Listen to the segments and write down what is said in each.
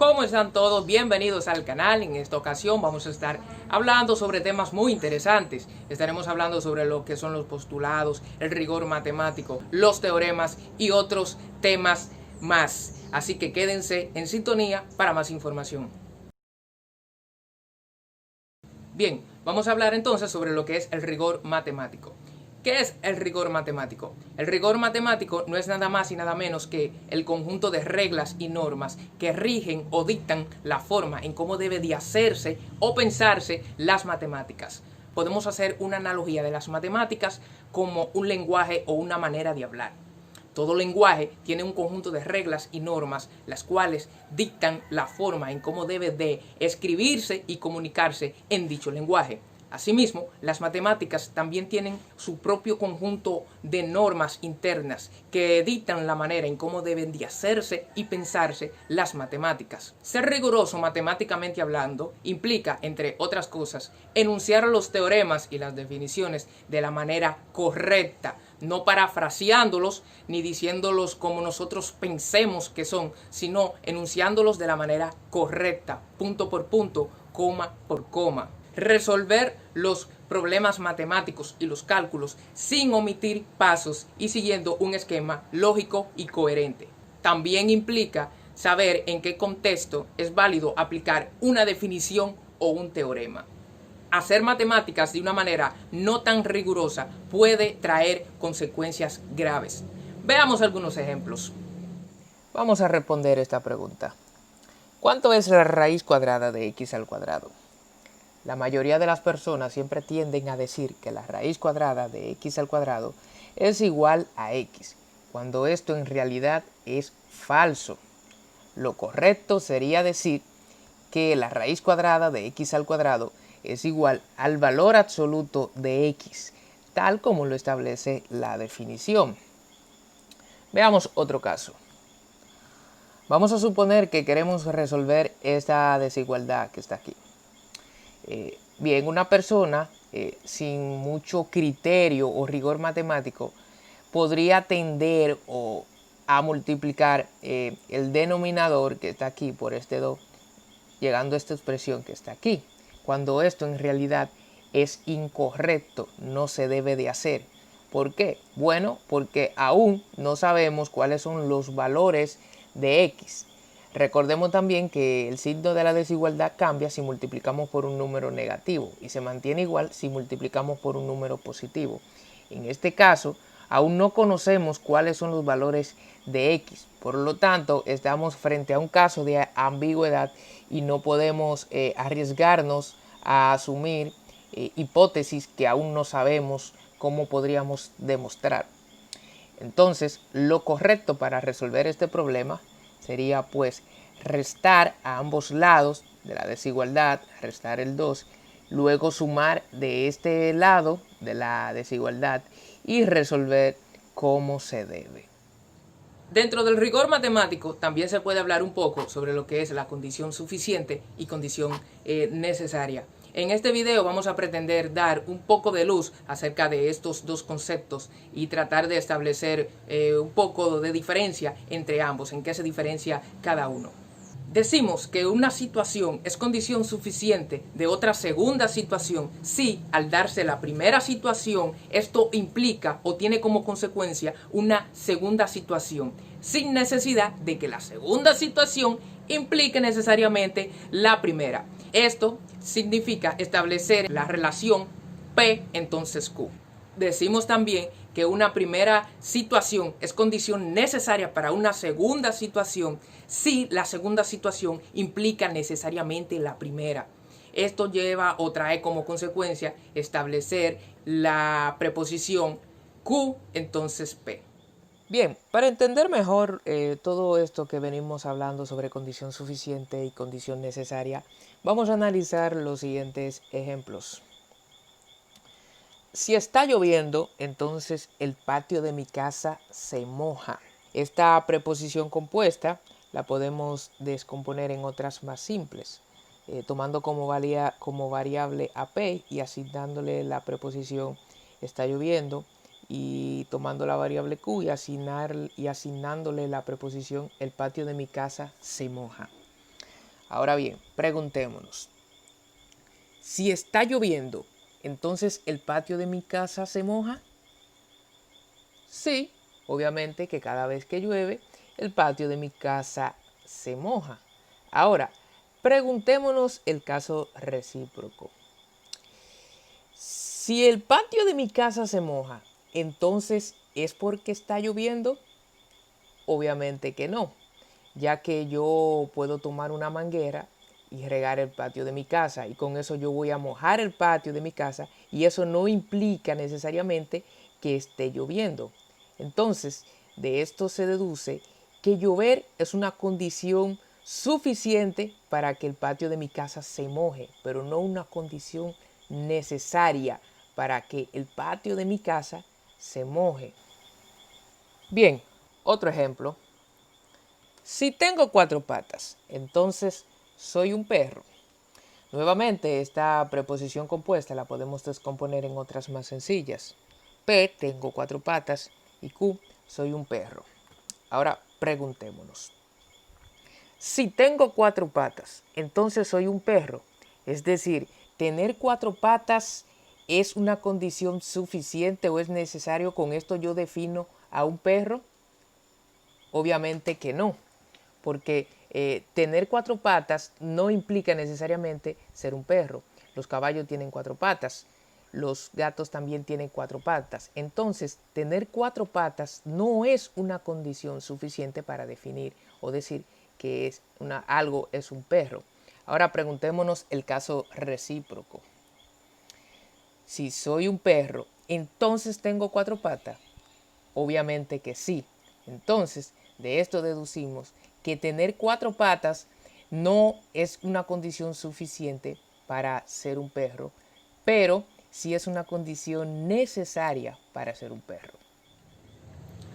¿Cómo están todos? Bienvenidos al canal. En esta ocasión vamos a estar hablando sobre temas muy interesantes. Estaremos hablando sobre lo que son los postulados, el rigor matemático, los teoremas y otros temas más. Así que quédense en sintonía para más información. Bien, vamos a hablar entonces sobre lo que es el rigor matemático. ¿Qué es el rigor matemático? El rigor matemático no es nada más y nada menos que el conjunto de reglas y normas que rigen o dictan la forma en cómo debe de hacerse o pensarse las matemáticas. Podemos hacer una analogía de las matemáticas como un lenguaje o una manera de hablar. Todo lenguaje tiene un conjunto de reglas y normas, las cuales dictan la forma en cómo debe de escribirse y comunicarse en dicho lenguaje. Asimismo, las matemáticas también tienen su propio conjunto de normas internas que dictan la manera en cómo deben de hacerse y pensarse las matemáticas. Ser riguroso matemáticamente hablando implica, entre otras cosas, enunciar los teoremas y las definiciones de la manera correcta, no parafraseándolos ni diciéndolos como nosotros pensemos que son, sino enunciándolos de la manera correcta, punto por punto, coma por coma. Resolver los problemas matemáticos y los cálculos sin omitir pasos y siguiendo un esquema lógico y coherente. También implica saber en qué contexto es válido aplicar una definición o un teorema. Hacer matemáticas de una manera no tan rigurosa puede traer consecuencias graves. Veamos algunos ejemplos. Vamos a responder esta pregunta. ¿Cuánto es la raíz cuadrada de x al cuadrado? La mayoría de las personas siempre tienden a decir que la raíz cuadrada de x al cuadrado es igual a x, cuando esto en realidad es falso. Lo correcto sería decir que la raíz cuadrada de x al cuadrado es igual al valor absoluto de x, tal como lo establece la definición. Veamos otro caso. Vamos a suponer que queremos resolver esta desigualdad que está aquí. Bien, una persona sin mucho criterio o rigor matemático podría tender a multiplicar el denominador que está aquí por este 2, llegando a esta expresión que está aquí, cuando esto en realidad es incorrecto, no se debe de hacer. ¿Por qué? Bueno, porque aún no sabemos cuáles son los valores de x. Recordemos también que el signo de la desigualdad cambia si multiplicamos por un número negativo y se mantiene igual si multiplicamos por un número positivo. En este caso, aún no conocemos cuáles son los valores de x. Por lo tanto, estamos frente a un caso de ambigüedad y no podemos arriesgarnos a asumir hipótesis que aún no sabemos cómo podríamos demostrar. Entonces, lo correcto para resolver este problema sería pues restar a ambos lados de la desigualdad, restar el 2, luego sumar de este lado de la desigualdad y resolver como se debe. Dentro del rigor matemático también se puede hablar un poco sobre lo que es la condición suficiente y condición necesaria. En este video vamos a pretender dar un poco de luz acerca de estos dos conceptos y tratar de establecer un poco de diferencia entre ambos, en qué se diferencia cada uno. Decimos que una situación es condición suficiente de otra segunda situación si, al darse la primera situación, esto implica o tiene como consecuencia una segunda situación, sin necesidad de que la segunda situación implique necesariamente la primera. Esto significa establecer la relación P entonces Q. Decimos también que una primera situación es condición necesaria para una segunda situación si la segunda situación implica necesariamente la primera. Esto lleva o trae como consecuencia establecer la preposición Q entonces P. Bien, para entender mejor todo esto que venimos hablando sobre condición suficiente y condición necesaria, vamos a analizar los siguientes ejemplos. Si está lloviendo, entonces el patio de mi casa se moja. Esta preposición compuesta la podemos descomponer en otras más simples, tomando como variable a P y asignándole la preposición está lloviendo y tomando la variable Q y asignándole la preposición el patio de mi casa se moja. Ahora bien, preguntémonos. Si está lloviendo, ¿entonces el patio de mi casa se moja? Sí, obviamente que cada vez que llueve, el patio de mi casa se moja. Ahora, preguntémonos el caso recíproco. Si el patio de mi casa se moja, ¿entonces es porque está lloviendo? Obviamente que no, ya que yo puedo tomar una manguera y regar el patio de mi casa y con eso yo voy a mojar el patio de mi casa y eso no implica necesariamente que esté lloviendo. Entonces, de esto se deduce que llover es una condición suficiente para que el patio de mi casa se moje, pero no una condición necesaria para que el patio de mi casa se moje. Bien, otro ejemplo. Si tengo 4 patas, entonces soy un perro. Nuevamente, esta preposición compuesta la podemos descomponer en otras más sencillas. P, tengo 4 patas, y Q, soy un perro. Ahora preguntémonos. Si tengo 4 patas, entonces soy un perro. Es decir, tener 4 patas es una condición suficiente o es necesario, con esto yo defino a un perro. Obviamente que no, porque tener 4 patas no implica necesariamente ser un perro. Los caballos tienen 4 patas, los gatos también tienen 4 patas. Entonces, tener 4 patas no es una condición suficiente para definir o decir que algo es un perro. Ahora preguntémonos el caso recíproco. Si soy un perro, ¿entonces tengo 4 patas? Obviamente que sí. Entonces, de esto deducimos que tener 4 patas no es una condición suficiente para ser un perro, pero sí es una condición necesaria para ser un perro.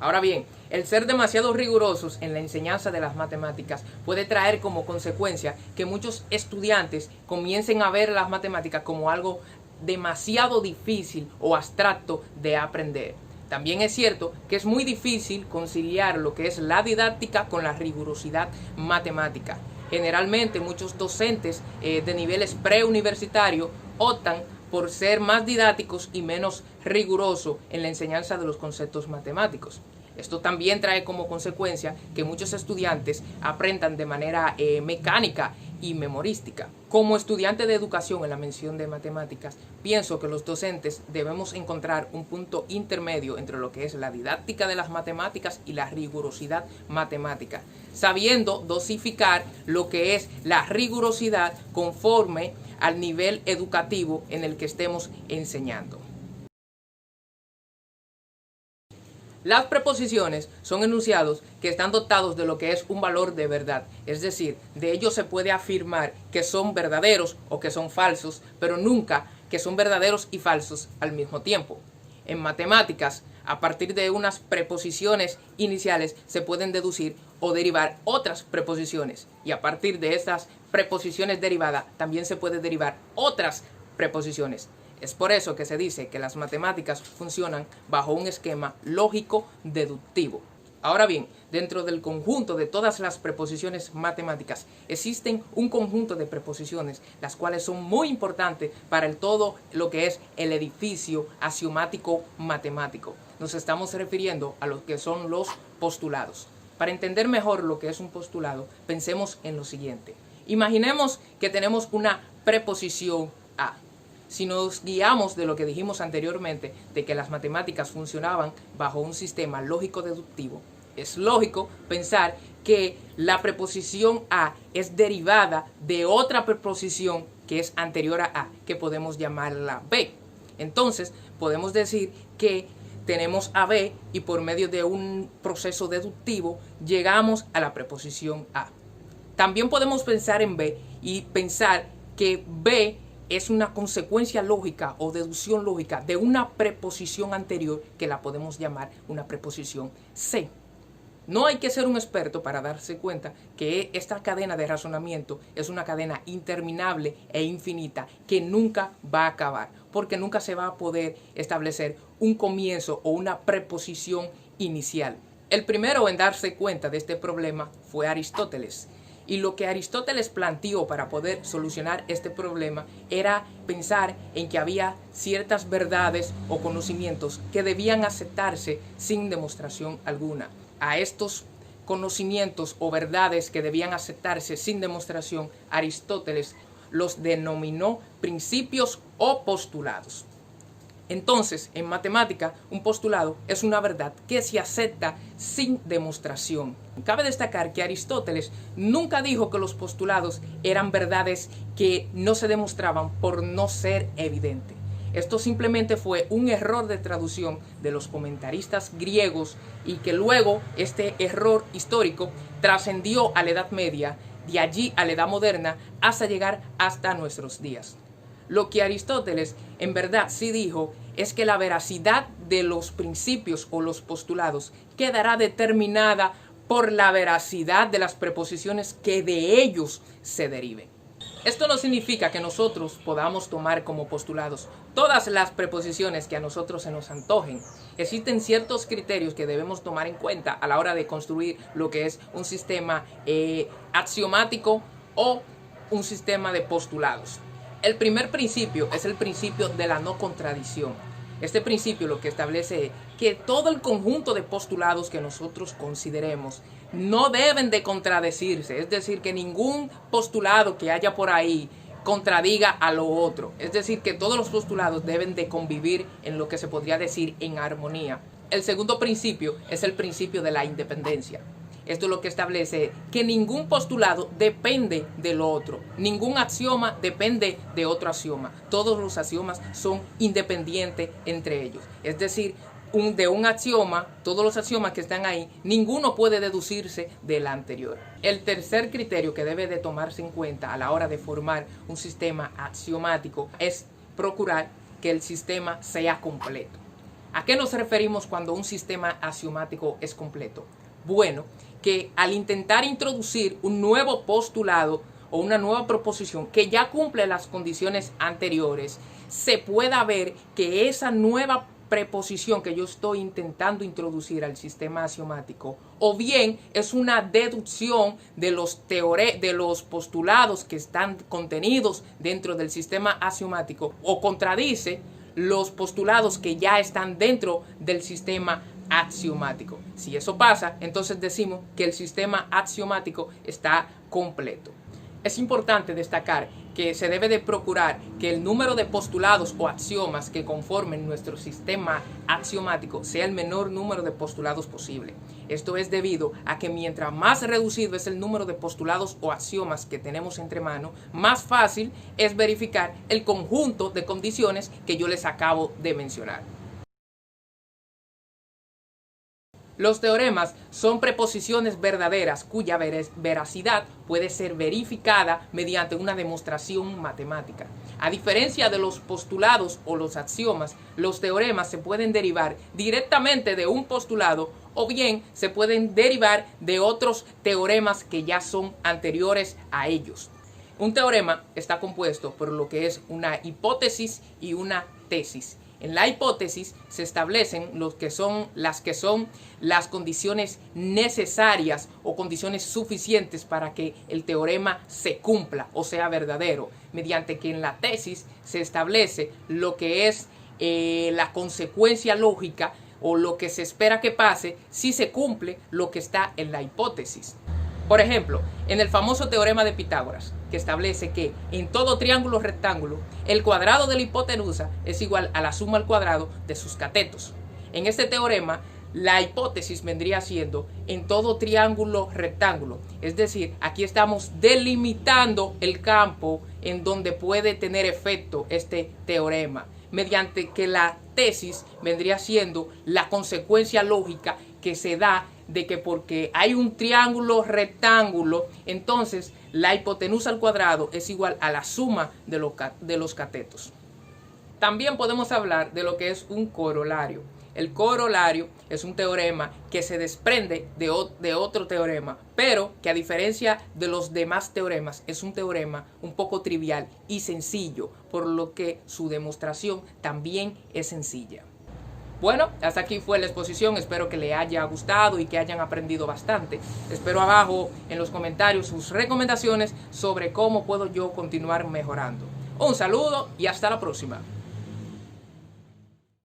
Ahora bien, el ser demasiado rigurosos en la enseñanza de las matemáticas puede traer como consecuencia que muchos estudiantes comiencen a ver las matemáticas como algo demasiado difícil o abstracto de aprender. También es cierto que es muy difícil conciliar lo que es la didáctica con la rigurosidad matemática. Generalmente muchos docentes de niveles preuniversitarios optan por ser más didácticos y menos rigurosos en la enseñanza de los conceptos matemáticos. Esto también trae como consecuencia que muchos estudiantes aprendan de manera mecánica y memorística. Como estudiante de educación en la mención de matemáticas, pienso que los docentes debemos encontrar un punto intermedio entre lo que es la didáctica de las matemáticas y la rigurosidad matemática, sabiendo dosificar lo que es la rigurosidad conforme al nivel educativo en el que estemos enseñando. Las preposiciones son enunciados que están dotados de lo que es un valor de verdad, es decir, de ellos se puede afirmar que son verdaderos o que son falsos, pero nunca que son verdaderos y falsos al mismo tiempo. En matemáticas, a partir de unas preposiciones iniciales se pueden deducir o derivar otras preposiciones, y a partir de estas preposiciones derivadas también se puede derivar otras preposiciones. Es por eso que se dice que las matemáticas funcionan bajo un esquema lógico-deductivo. Ahora bien, dentro del conjunto de todas las preposiciones matemáticas existen un conjunto de preposiciones, las cuales son muy importantes para el todo lo que es el edificio axiomático matemático. Nos estamos refiriendo a lo que son los postulados. Para entender mejor lo que es un postulado, pensemos en lo siguiente. Imaginemos que tenemos una preposición a. Si nos guiamos de lo que dijimos anteriormente, de que las matemáticas funcionaban bajo un sistema lógico-deductivo, es lógico pensar que la preposición a es derivada de otra preposición que es anterior a que podemos llamarla b. Entonces, podemos decir que tenemos a b y por medio de un proceso deductivo llegamos a la preposición a. También podemos pensar en b y pensar que b es una consecuencia lógica o deducción lógica de una preposición anterior que la podemos llamar una preposición C. No hay que ser un experto para darse cuenta que esta cadena de razonamiento es una cadena interminable e infinita que nunca va a acabar, porque nunca se va a poder establecer un comienzo o una preposición inicial. El primero en darse cuenta de este problema fue Aristóteles. Y lo que Aristóteles planteó para poder solucionar este problema era pensar en que había ciertas verdades o conocimientos que debían aceptarse sin demostración alguna. A estos conocimientos o verdades que debían aceptarse sin demostración, Aristóteles los denominó principios o postulados. Entonces, en matemática, un postulado es una verdad que se acepta sin demostración. Cabe destacar que Aristóteles nunca dijo que los postulados eran verdades que no se demostraban por no ser evidente. Esto simplemente fue un error de traducción de los comentaristas griegos y que luego este error histórico trascendió a la Edad Media, de allí a la Edad Moderna, hasta llegar hasta nuestros días. Lo que Aristóteles en verdad sí dijo es que la veracidad de los principios o los postulados quedará determinada por la veracidad de las preposiciones que de ellos se deriven. Esto no significa que nosotros podamos tomar como postulados todas las preposiciones que a nosotros se nos antojen. Existen ciertos criterios que debemos tomar en cuenta a la hora de construir lo que es un sistema axiomático o un sistema de postulados. El primer principio es el principio de la no contradicción. Este principio lo que establece es que todo el conjunto de postulados que nosotros consideremos no deben de contradecirse, es decir, que ningún postulado que haya por ahí contradiga a lo otro, es decir, que todos los postulados deben de convivir en lo que se podría decir en armonía. El segundo principio es el principio de la independencia. Esto es lo que establece que ningún postulado depende del otro. Ningún axioma depende de otro axioma. Todos los axiomas son independientes entre ellos. Es decir, de un axioma, todos los axiomas que están ahí, ninguno puede deducirse del anterior. El tercer criterio que debe de tomarse en cuenta a la hora de formar un sistema axiomático es procurar que el sistema sea completo. ¿A qué nos referimos cuando un sistema axiomático es completo? Bueno, que al intentar introducir un nuevo postulado o una nueva proposición que ya cumple las condiciones anteriores, se pueda ver que esa nueva preposición que yo estoy intentando introducir al sistema axiomático o bien es una deducción de los postulados que están contenidos dentro del sistema axiomático o contradice los postulados que ya están dentro del sistema axiomático. Si eso pasa, entonces decimos que el sistema axiomático está completo. Es importante destacar que se debe de procurar que el número de postulados o axiomas que conformen nuestro sistema axiomático sea el menor número de postulados posible. Esto es debido a que mientras más reducido es el número de postulados o axiomas que tenemos entre manos, más fácil es verificar el conjunto de condiciones que yo les acabo de mencionar. Los teoremas son preposiciones verdaderas cuya veracidad puede ser verificada mediante una demostración matemática. A diferencia de los postulados o los axiomas, los teoremas se pueden derivar directamente de un postulado o bien se pueden derivar de otros teoremas que ya son anteriores a ellos. Un teorema está compuesto por lo que es una hipótesis y una tesis. En la hipótesis se establecen las condiciones necesarias o condiciones suficientes para que el teorema se cumpla o sea verdadero, mediante que en la tesis se establece lo que es la consecuencia lógica o lo que se espera que pase si se cumple lo que está en la hipótesis. Por ejemplo, en el famoso teorema de Pitágoras, que establece que en todo triángulo rectángulo, el cuadrado de la hipotenusa es igual a la suma al cuadrado de sus catetos. En este teorema, la hipótesis vendría siendo en todo triángulo rectángulo. Es decir, aquí estamos delimitando el campo en donde puede tener efecto este teorema, mediante que la tesis vendría siendo la consecuencia lógica que se da de que porque hay un triángulo rectángulo, entonces la hipotenusa al cuadrado es igual a la suma de los catetos. También podemos hablar de lo que es un corolario. El corolario es un teorema que se desprende de otro teorema, pero que a diferencia de los demás teoremas es un teorema un poco trivial y sencillo, por lo que su demostración también es sencilla. Bueno, hasta aquí fue la exposición, espero que les haya gustado y que hayan aprendido bastante. Espero abajo en los comentarios sus recomendaciones sobre cómo puedo yo continuar mejorando. Un saludo y hasta la próxima.